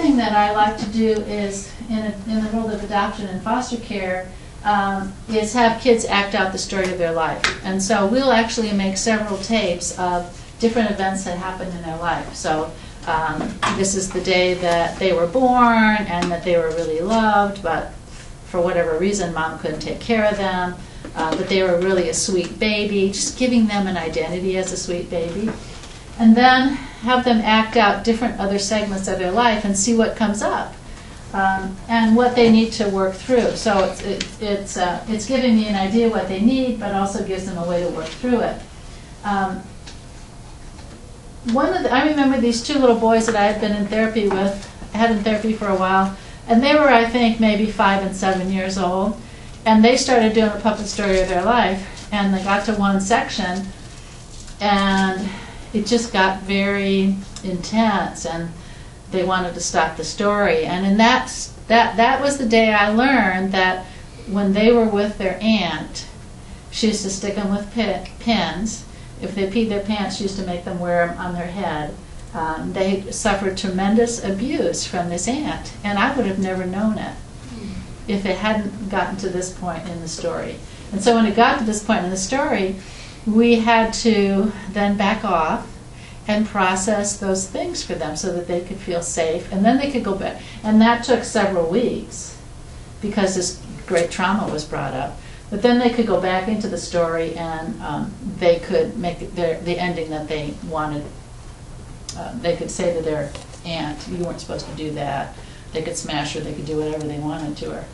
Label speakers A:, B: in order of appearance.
A: thing that I like to do is, in the world of adoption and foster care, is have kids act out the story of their life. And so we'll actually make several tapes of different events that happened in their life. So this is the day that they were born and that they were really loved, but for whatever reason mom couldn't take care of them, but they were really a sweet baby, just giving them an identity as a sweet baby. And then have them act out different other segments of their life and see what comes up. And what they need to work through. So it's giving me an idea what they need, but also gives them a way to work through it. I remember these two little boys that I had been in therapy with. I had in therapy for a while, and they were, I think, maybe 5 and 7 years old, and they started doing a puppet story of their life, and they got to one section, and it just got very intense, and they wanted to stop the story. And in that was the day I learned that when they were with their aunt, she used to stick them with pins. If they peed their pants, she used to make them wear them on their head. They suffered tremendous abuse from this aunt, and I would have never known it if it hadn't gotten to this point in the story. And so when it got to this point in the story, we had to then back off and process those things for them so that they could feel safe, and then they could go back. And that took several weeks because this great trauma was brought up. But then they could go back into the story, and they could make the ending that they wanted. They could say to their aunt, "You weren't supposed to do that." They could smash her. They could do whatever they wanted to her.